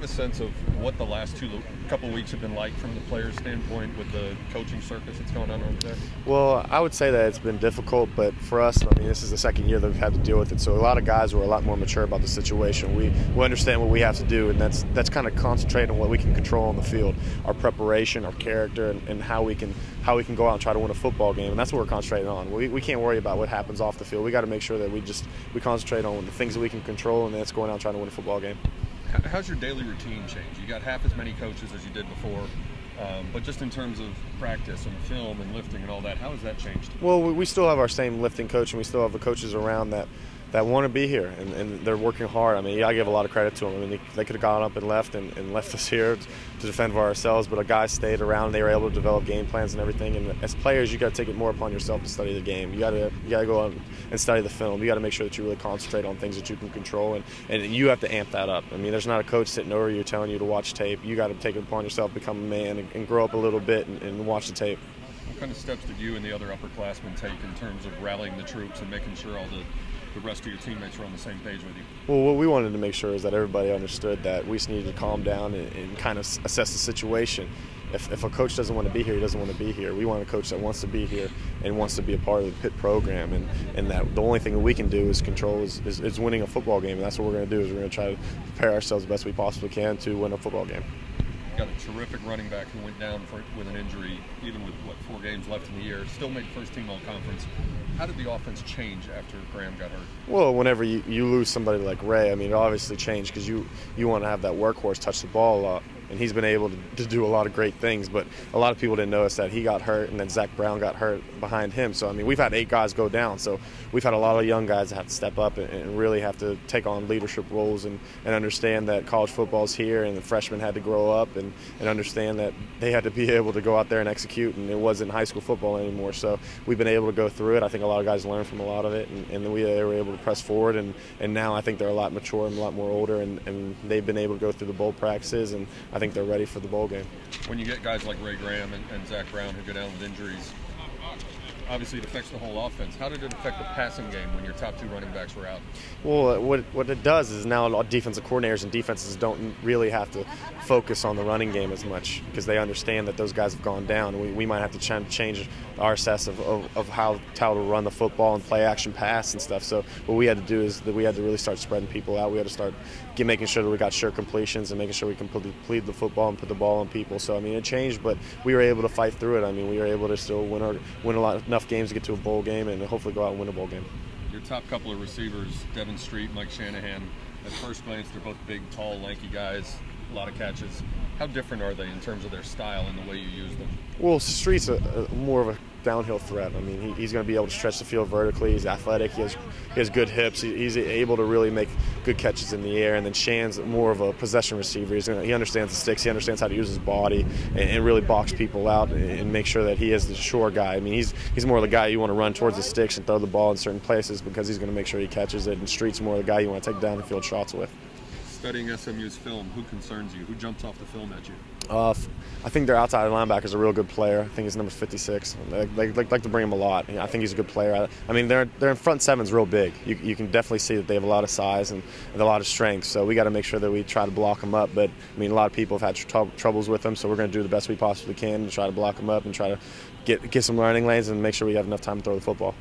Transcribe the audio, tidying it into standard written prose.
a sense of what the last couple weeks have been like from the players' standpoint with the coaching circus that's going on over there? Well, I would say that it's been difficult, but for us, I mean, this is the second year that we've had to deal with it. So a lot of guys were a lot more mature about the situation. We understand what we have to do, and that's kind of concentrating on what we can control on the field, our preparation, our character, and how we can go out and try to win a football game. And that's what we're concentrating on. We can't worry about what happens off the field. We got to make sure that we concentrate on the things that we can control, and that's going out and trying to win a football game. How's your daily routine changed? You got half as many coaches as you did before, but just in terms of practice and film and lifting and all that, how has that changed? Well, we still have our same lifting coach, and we still have the coaches around that want to be here, and they're working hard. I mean, I give a lot of credit to them. I mean, they could have gone up and left us here to defend for ourselves, but our guys stayed around. They were able to develop game plans and everything. And as players, you got to take it more upon yourself to study the game. You got to go out and study the film. You got to make sure that you really concentrate on things that you can control, and you have to amp that up. I mean, there's not a coach sitting over you telling you to watch tape. You got to take it upon yourself, become a man, and grow up a little bit and watch the tape. What kind of steps did you and the other upperclassmen take in terms of rallying the troops and making sure all the rest of your teammates were on the same page with you? Well, what we wanted to make sure is that everybody understood that we just needed to calm down and kind of assess the situation. If a coach doesn't want to be here, he doesn't want to be here. We want a coach that wants to be here and wants to be a part of the Pitt program, and that the only thing that we can do is control is winning a football game, and that's what we're going to do. Is we're going to try to prepare ourselves the best we possibly can to win a football game. Got a terrific running back who went down with an injury, even with 4 games left in the year. Still made first team all conference. How did the offense change after Graham got hurt? Well, whenever you lose somebody like Ray, I mean, it obviously changed because you want to have that workhorse touch the ball a lot. And he's been able to do a lot of great things, but a lot of people didn't notice that he got hurt, and then Zach Brown got hurt behind him. So, I mean, we've had 8 guys go down, so we've had a lot of young guys that have to step up and really have to take on leadership roles and understand that college football's here, and the freshmen had to grow up and understand that they had to be able to go out there and execute, and it wasn't high school football anymore. So we've been able to go through it. I think a lot of guys learned from a lot of it, and then they were able to press forward, and now I think they're a lot mature and a lot more older, and they've been able to go through the bowl practices, and I think they're ready for the bowl game. When you get guys like Ray Graham and Zach Brown who go down with injuries, obviously it affects the whole offense. How did it affect the passing game when your top 2 running backs were out? Well, what it does is now defensive coordinators and defenses don't really have to focus on the running game as much because they understand that those guys have gone down. We might have to change our assess of how to run the football and play action pass and stuff. So what we had to do is that we had to really start spreading people out. We had to start making sure that we got sure completions and making sure we can complete the football and put the ball on people. So, I mean, it changed, but we were able to fight through it. I mean, we were able to still win enough games to get to a bowl game and hopefully go out and win a bowl game. Your top couple of receivers, Devin Street, Mike Shanahan, at first glance they're both big, tall, lanky guys, a lot of catches. How different are they in terms of their style and the way you use them? Well, Street's more of a downhill threat. I mean, he's going to be able to stretch the field vertically. He's athletic. He has good hips. He's able to really make good catches in the air. And then Shan's more of a possession receiver. He understands the sticks. He understands how to use his body and really box people out and make sure that he is the sure guy. I mean, he's more the guy you want to run towards the sticks and throw the ball in certain places because he's going to make sure he catches it. And Street's more the guy you want to take down the field shots with. Studying SMU's film, who concerns you? Who jumps off the film at you? I think their outside linebacker is a real good player. I think his number 56. They like to bring him a lot. I think he's a good player. I mean, their front seven's real big. You can definitely see that they have a lot of size and a lot of strength. So we got to make sure that we try to block them up. But I mean, a lot of people have had troubles with them. So we're going to do the best we possibly can to try to block them up and try to get some running lanes and make sure we have enough time to throw the football.